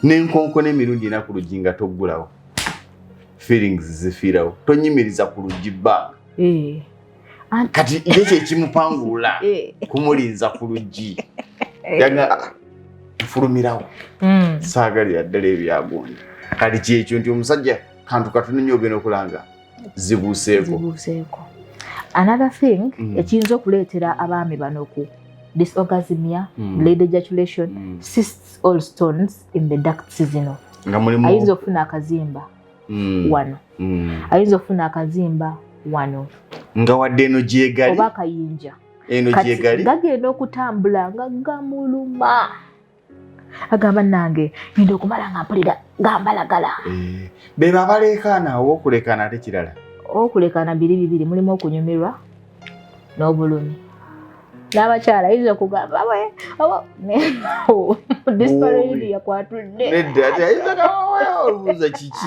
n'enkonko n'emirundi ena ku luggi nga toggulawo feelings zifiirawo tonyimiriza ku luggi bbanga kati ye kyekimupangula kumulinza ku luggi yagamba nfulumirawo saagalira ddala ebyagonda kati kyekyo nti omusajja kantu katono nnyo ogenda okulanga zibuseeko. Another thing ekiyinza okuleetera abaami bano ku dysorgasmia, delayed ejaculation, cysts or stones in the duct season. Ayinza okufuna akazimba wano. Ayinza okufuna akazimba wano. Nga wadde eno gyegali. Oba akayinja. Eno gyegali. Gagenda okutambula nga gamuluma. Agamba nange ngenda okumala nga mpulira gambalagala. Be babaleekaana owokulekaana ate kirala. Okulekaana bibiri mulimu okunyumirwa n'obulumi. N'abakyala ayinza okugamba disparity yakwatudde. Nedda ate ayinza kawawe olubuuza kiki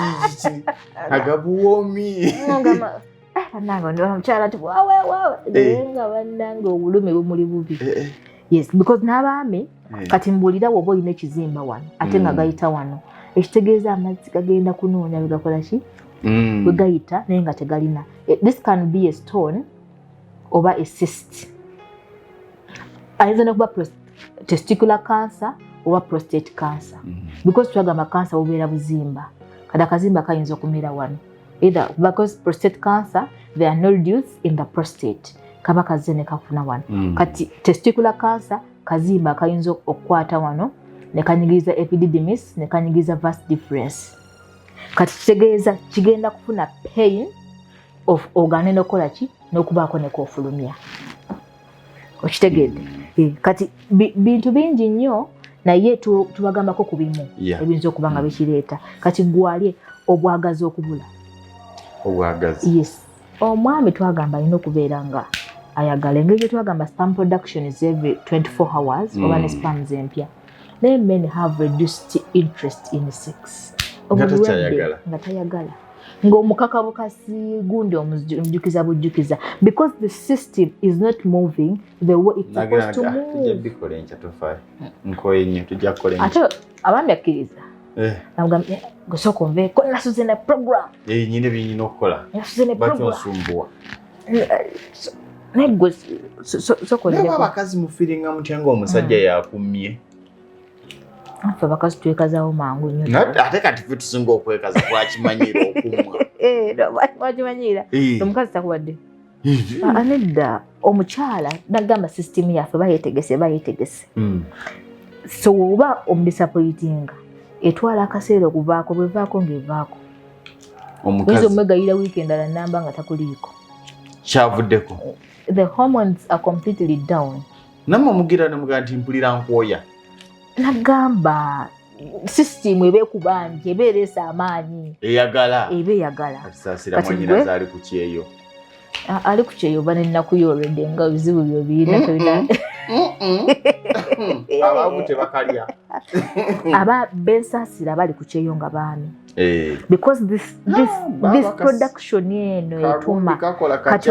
agabuwomi. Bannange ndi omukyala nti waawe naye nga bannange obulumi bumuli bubi. Yes, because n'abaami kati mbuulira woba olina ekizimba wano ate nga gayita wano ekitegeeza amazzi gagenda kunoonya bwegakola ki bwe gayita naye nga tegalina. This can be a stone oba a cyst. Ayinza n'okuba testicular cancer oba prostate cancer because twagamba cancer bubeera buzimba kati akazimba kayinza okumera wano either because prostate cancer there are nodules in the prostate kaba kazze ne kafuna wano. Kati testicular cancer kazimba kayinza okukwata wano ne kanyigiriza epididymis ne kanyigiriza vas deferens. Kati kitegeeza kigenda kufuna pain of ogane n'okola ki n'okubaako ne koofulumya. Okitegedde? Kati bintu bingi nnyo naye tubagambako ku bimu ebiyinza okuba nga bikireeta. Kati gwalye obwagazi okubula. Obwagazi? Yes. Omwami twagamba alina okubeera nga ayagala. Engeri gye twagamba sperm production is every 24 hours oba ne sperms empya. Naye men have reduced interest in sex. Nga tayagala. Ng'omukaka bukasi gundi omujjukiza bujjukiza because the system is not moving the way it's supposed to move. Ate abaami akkiriza. Namugamba gusooka onveeko nasuze ne program. Nyine binyina okukola. Nasuze ne program. Bakyonsumbuwa. Naye sooka naye abakazi mufiiringa mutya ng'omusajja yakumye. Ffe abakazi twekazaawo mangu nnyo. Ate kati ffe tusinga okwekaza twakimanyira okumwa. Wakimanyira omukazi takuwadde. Nedda omukyala nagamba system yaffe bayeetegese. So oba omudisappointinga etwala akaseera okuvaako bwevaako ng'evaako. Oyinza omwegayira wiiki endala namba nga takuliiko. Kyavuddeko. The hormones are completely down. namwe mugira nemuga nti mpulira nkwoya nagamba system ebekubanja ebeeresa amaanyi eyagala kati mwanyina zaali ku kyeyo ali ku kyeyo banennaku yorede nga bizibu byo birina ababu tebakalya aba bensaasira bali ku kyeyo nga baami because this production eno etuma kati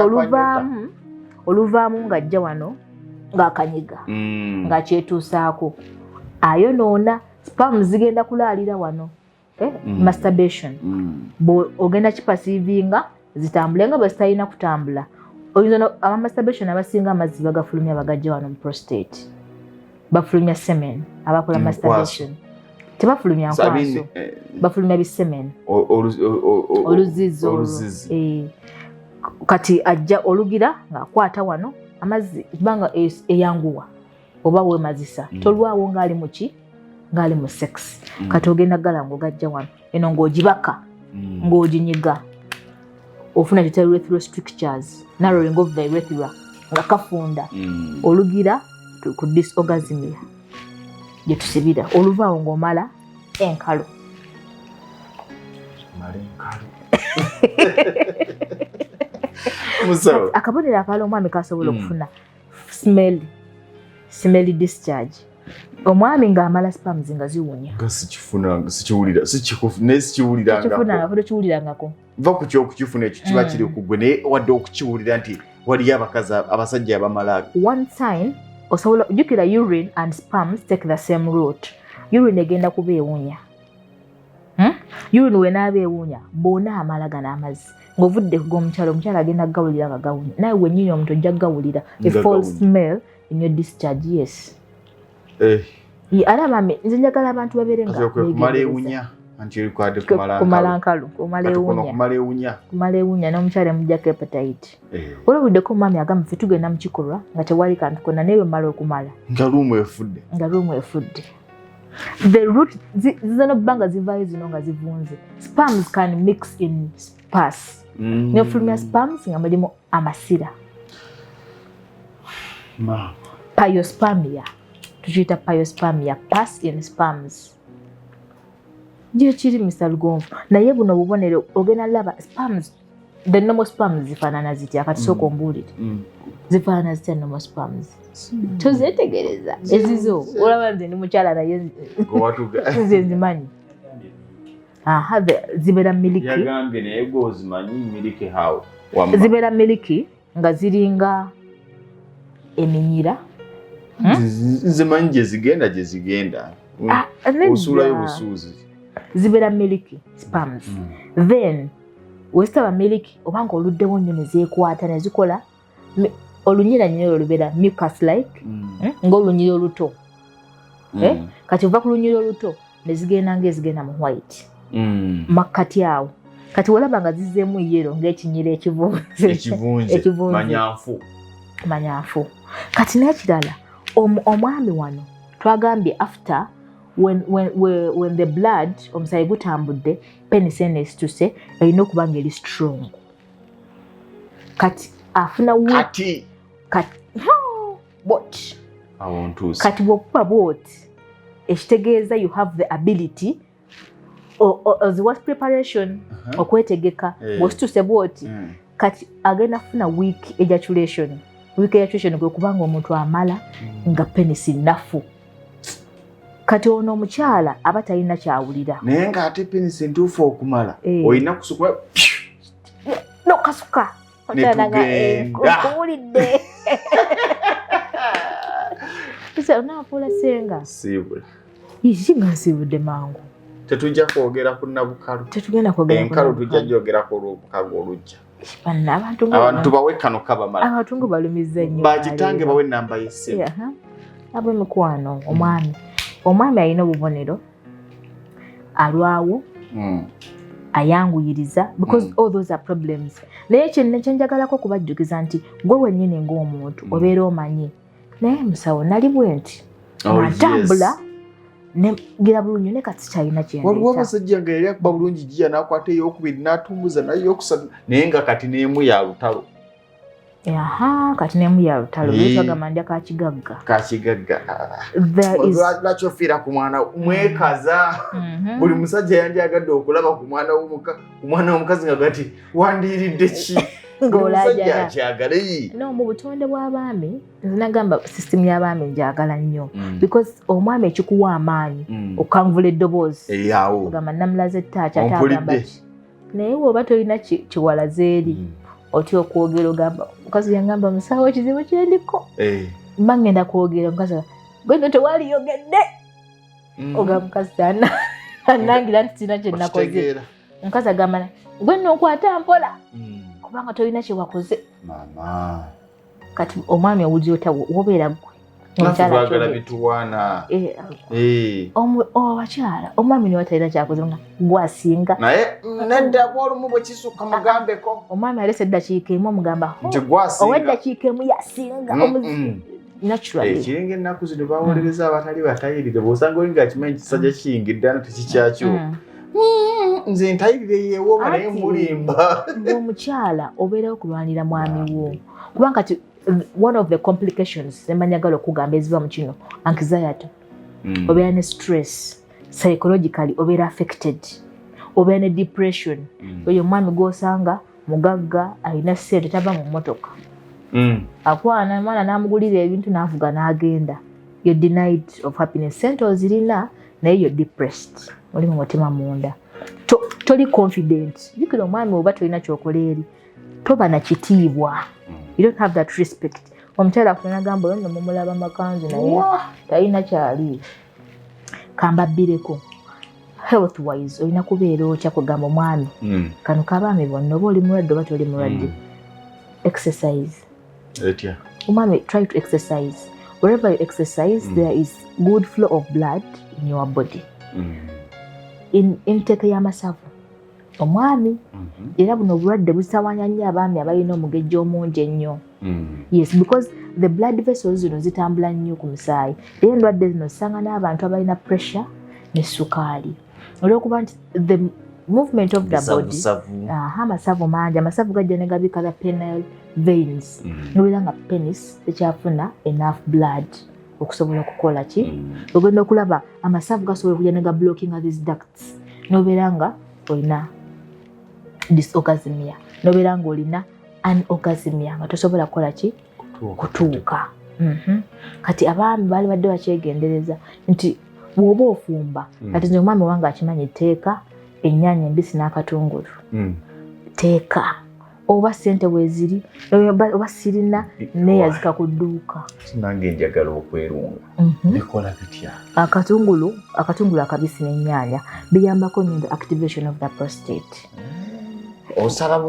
oluvaamu ng'ajja wano ng'akanyiga ng'akyetuusaako ayonoona spam zigenda kulaalira wano masturbation ogenda kipasiivinga zitambule nga bwezitalina kutambula masturbation abasinga amazzi bagafulumya bagajja wano mu prostate bafulumya semen abakola masturbation tebafulumya nkwaso bafulumya bisemen oluzizi kati ajja olugira ng'akwata wano amazzi kubanga eyanguwa oba wemazisa tolwawo ng'ali muki ng'ali mu sex kati ogenda gala ng'ogajja wano eno ng'ogibaka ng'oginyiga ofuna kita urethral strictures narrowing of the urethra nga kafunda olugira ku dysorgasmia gye tusibira oluvaawo ng'omala enkalo akabonero akalala omwami kasobola okufuna smelly discharge omwami ng'amala spams nga ziwunya sikiwulirangako va ku kyokukifuna ekyo kiba kiri kugwe naye wadde okukiwulira nti waliyo abakazi abasajja abamala one sign osobola jukira urine and sperms take the same route urine egenda kuba ewunya urine wenaaba ewunya boona amala gano amazzi ng'ovudde omukyala agenda gawulira nga gawunya naye wennyini omuntu ojja gawulira a false smell in your discharge yes ala mami nze njagala abantu babeere nga kumala ewunya kumala ewunya n'omukyala mujjako hepatite olabuddeko omwami agamba ffe tugenda mu kikolwa nga tewali kantu konna naye omala okumala nga luumu efudde the root zizana okuba zivaayo zino nga zivunze spams can mix in spas neofulumya spams nga mulimu amasira pyospamia tukiyita pyospamia pass in spams gye kiri Mr. Lugonvu naye buno bubonero ogenda laba spams the normal spams zifaanana zitya kati sooka ombuulire zifaanana zitya normal spams tozetegereza ezizo olaba nze ndi mukyala naye nze nzimanyi zibeera miliki zibeera miliki nga ziringa eminyira zimanyi gye zigenda osuulayo busuuzi zibeera miliki spams then wezitaba miliki obanga oluddewo nnyo ne zeekwata ne zikola olunyiranyiri olubeera mucus like ng'olunyiri oluto kati ova ku lunyiri oluto ne zigenda ng'ezigenda mu white makkati awo kati olaba nga zizzeemu yero ng'ekinyiri ekivunze manyanfu kati n'ekirala omwami wano twagambye after when the blood omusaayi gutambudde penicillin esituse erina okuba nga eri strong kati afuna kati bwokuba bwoti ekitegeeza you have the ability as what preparation okwetegeka bwosituse bwoti kati agenda kufuna week ejaculation kwe kubanga omuntu amala nga penisi nafu kati ono omukyala aba talina kyawulira naye ng'ate penisi ntuufu okumala olina kusukula nokasuka netugenda onaafuula senga siibula nga nsiibudde mangu tetujja kwogera ku nabukalu enkalu tujja gyogeraku olw'obukago olujja abantu bawe kano kabamala abantu ngo balumiza nnyo bagitange bawe namba y'essimu ab'emikwano omwami alina obubonero alwawo ayanguyiriza because all those are problems naye kyenjagalako okubajjukiza nti gwe wennyini ng'omuntu obeera omanyi naye musawo nali bwe nti natambula negira bulungi ne kati kyalina waliwo abasajja nga yali akuba bulungi jiya n'akwata ey'okubiri n'atumbuza naye eyokusatu naye nga kati n'emu ya lutalo Aha, kati nemu ya lutalo twagamba ndya kakigagga lwaki ofiira ku mwana mwekaza buli musajja yandiyagadde okulaba ku mwana w'omukazi nga gati wandiiridde ki ng'omusajja akyagala no mu butonde bw'abaami nze nagamba system y'abaami njagala nnyo because omwami ekikuwa amaanyi okanvula eddoboozi ogamba namulaze ttaaki ate agamba ki naye bw'oba tolina kiwalaze eri otya okwogera ogamba mukazi yangamba musawo ekizibu kyendiko mba ngenda kwogera mukazi gweno tewaliyogedde ogamba mukazi anangira nti sina kyenakoze mukazi agamba gweno okwata mpola kubanga tolina kyewakoze kati omwami owulira ota wobeera twagala bituwaana abakyala omwami niwe talina kyakoze gwasinga naye nedda bwolumu bwe kisukka mugambeko omwami alese eddakiika emu omugamba owa eddakiika emu yasinga ekiringa ennaku zino bawolereza abatali batayirire bwosanga oli ngaakimanyi kisajja kiyingidde ano tekikyakyo nze ntayirire yeewoma naye mulimba ng'omukyala obeerawo okulwanira mwami wo kubanga kati one of the complications nemanyagala okugamba eziva mu kino anxiety obeera ne stress psychologically obeera affected obeera ne depression oyo omwami gw'osanga mugagga alina ssente tava mu mmotoka akwana mwana n'amugulira ebintu n'avuga n'agenda you're denied of happiness sente ozirina naye you're depressed oli mu mutima munda toli confident jukira omwami oba tolina kyokola eri toba na kitiibwa you don't have that respect omukyala afuna gamba oyo nomumulaba makanzu naye talina kyali kambabbireko health wise olina kubeera okya kugamba omwami kano kabaami bonna oba oli mulwadde oba toli mulwadde exercise omwami try to exercise wherever you exercise there is good flow of blood in your body intake y'amasavu omwami era buno obulwadde busawanya nnyo abaami abalina omugejjo omungi ennyo yes because the blood vessels zino zitambula nnyo ku musaayi era endwadde zino zisanga n'abantu abalina pressure ne sukaali olw'okuba nti the movement of the body amasavu mangi amasavu gajja ne gabikala penile veins nobeera nga penis tekyafuna enough blood okusobola okukola ki ogenda okulaba amasavu gasobola okujja ne ga blocking these ducts nobeera nga olina dysorgasmia nobeera nga olina anorgasmia nga tosobola kukola ki kutuuka kati abaami baali badde bakyegendereza nti bw'oba ofumba kati nze omwami wange akimanyi teeka ennyaanya embisi n'akatungulu teeka oba ssente weeziri oba sirina neeyazika ku dduuka nange njagala okwerunga bikola bitya akatungulu akabisi n'ennyaanya biyambako nnyo the activation of the prostate osala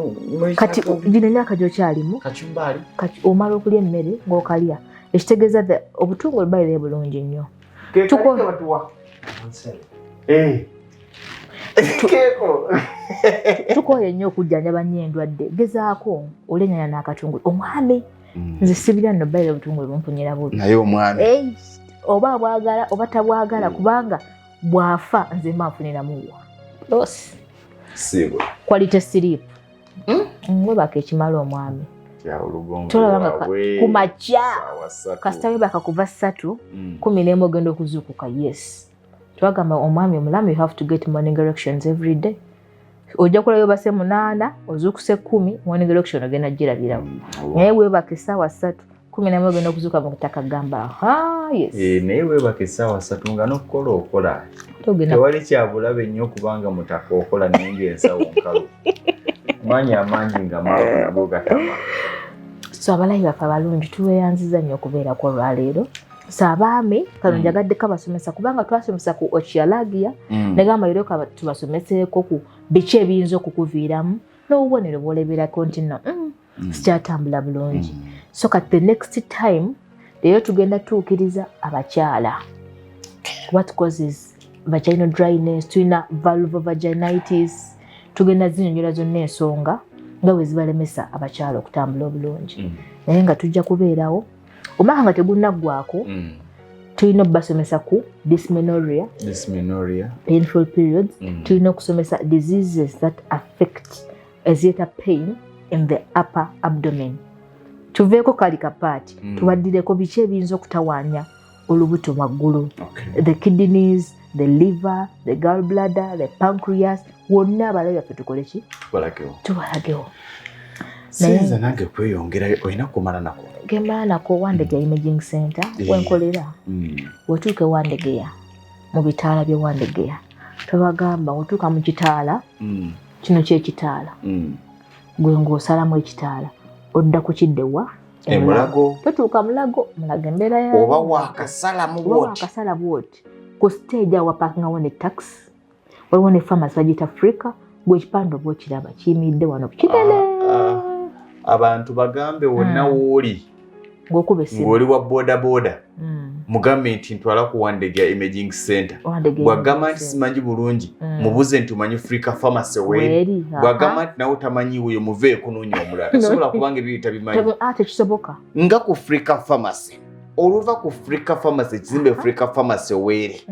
kati gino emyaka gy'okyalimu kachumbari kati omala okulya emmere ng'okalya ekitegeeza obutungulu bayire bulungi nnyo tukoye nnyo okujjanjaba nnyo endwadde gezaako olenyanya n'akatungulu omwami nze sibira nno bayire obutungulu bumpunyira bubi naye omwami oba abwagala oba tabwagala kubanga bwafa nze mba nfuniramuwa losi quality sleep webaka ekimala omwami tolabanga kumakya kasita webaka kuva 3 11 ogenda okuzuukuka yes twagamba omwami omulamu you have to get morning erections every day ojja kulayo base 8 ozuukuse 10 morning erection ogenda girabirawo naye webaka essaawa 3 11 ogenda okuzuuka mu ttaka gamba yes naye webaka essaawa 3 nga n'okukola okola tewali kyabulabe nnyo kubanga mutaka okola naye ng'ensawo nkalu mwanya amangi nga nabo gatama so abalayi baffe abalungi tuweeyanziza nnyo okubeera ku olwaleero so abaami kano njagadde kabasomesa kubanga twasomesa ku okialagia negamba leero tubasomeseeko ku biki ebiyinza okukuviiramu n'obubonero bw'oleberako nti no sikyatambula bulungi so kati the next time leero tugenda tuukiriza abakyala what causes vaginal dryness tulina vulvovaginitis tugenda zinyonyola zonna ensonga nga bwe zibalemesa abakyala okutambula obulungi naye nga tujja kubeerawo omwaka nga tegunnaggwako tulina okubasomesa ku dysmenorrhea painful periods tulina okusomesa diseases that affect eziyeta pain in the upper abdomen tuveeko kali kapaati tubaddireko biki ebiyinza okutawaanya olubuto maggulu. The kidneys, the liver, the gallbladder, the pancreas, wonna abalabe baffe tukole ki? Tubalagewo. Sinza nange kweyongera olina kumala nako. Gembala nako Wandegeya Imaging Center wenkolera. Wotuuke Wandegeya mu bitaala bye Wandegeya. Tubagamba wotuuka mu kitaala kino ky'ekitaala. Gwe ng'osalamu ekitaala odda ku kiddewa Mulago. Totuuka Mulago embeera ya oba wakasala bwoti ku stage awo wapakingawo ne taxi waliwo ne pharmacy bagiyita Africa gwe ekipande oba okiraba kiyimiridde wano kinene. Abantu bagambe wonna wooli ng'okuba essimu ng'oli wa bodaboda mugambe nti ntwala ku Wandegeya Imaging Center. Bw'agamba nti simanyi bulungi mubuze nti omanyi Africa Pharmacy weeri. Bw'agamba nti nawe tamanyi wuyo muveeko n'onya omulala. Tasobola kubanga ebiyita bimanyi. Tekisoboka. Nga ku Africa Pharmacy. Oluva ku Africa Pharmacy ekizimbe Africa Pharmacy weeri.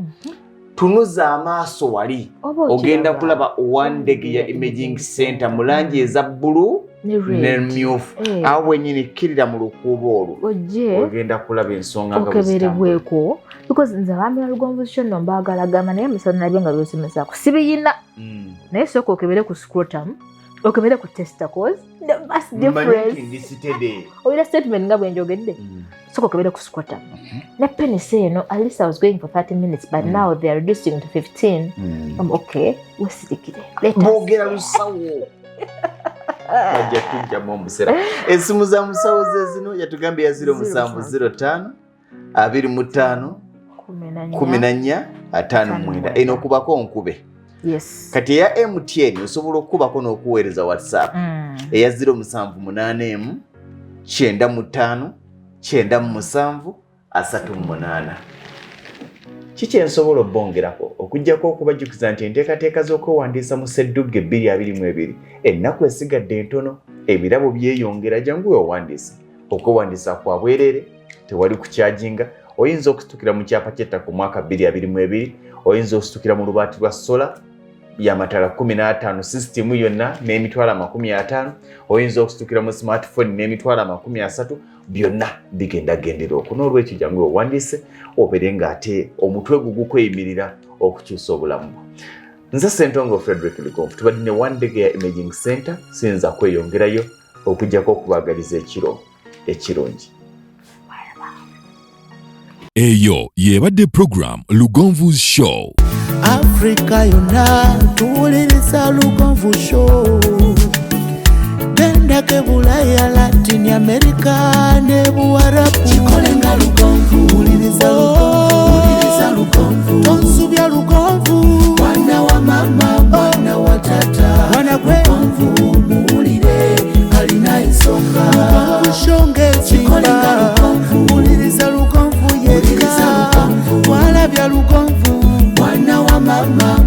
Tunuza amaaso wali ogenda kulaba Wandegeya Imaging Center mu langi eza bbulu n'emmyufu. Awo wennyini kkirira mu lukuubo olwo ogenda kulaba ensonga nga okeberebweko because nze abaami ba Lugonvu Show nno mbaagalagamba naye emisano nabyo nga byosomesaako sibiyina naye sooka okebere ku scrotum okebere ku testicles that's different. Oyina statement nga bwe njogedde sooka okebere ku scrotum ne penis eno at least I was going for 30 minutes but now they are reducing to 15. Okay wesirikire boogera lusawo ajja tujjamu omusera. Essimu za musawo ze zino yatugambye ya 0705 25 14 59 eno okubako nkube. Yes. Kati ya MTN osobola okubako n'okuweereza WhatsApp eya 0784 95 97 38. Kiki ensobola obbongerako okuggyako okubajjukiza nti enteekateeka z'okwewandiisa mu Ssedduga 2022 ennaku esigadde ntono ebirabo byeyongera jangu weewandiisa. Okwewandiisa kwa bwereere tewali kukyajinga. Oyinza okusitukira mu kyapa ky'ettaka ku mwaka 2022. Oyinza okusitukira mu lubaati lwa sola y'amatala 15 sisitimu yonna n'emitwalo 50. Oyinza okusitukira mu smartphone n'emitwalo 30. Byonna bigendagendera okwo. N'olwekyo jangu weewandiise obeere ng'ate omutwe gugukweyimirira okukyusa obulamu bwo. Nze Ssentongo Frederick Lugonvu tubadde ne Wandegeya Imaging Center siyinza kweyongerayo okuggyako okubaagaliza ekiro ekirungi. Eyo yebadde program Lugonvu's Show. Africa yonna tuwuliriza Lugonvu Show. Genda ke Bulaya, Latin America ne Buwarabu kikole nga Lugonvu. Wuliriza Lugonvu. Tonsubya Lugonvu. Mwana wa mama, mwana wa tata. Mwana gwe Lugonvu muwulire alina ensonga. Lugonvu shonge kikole nga Lugonvu. Wuliriza Lugonvu yekka. Walabya Lugonvu. Mwana wa mama.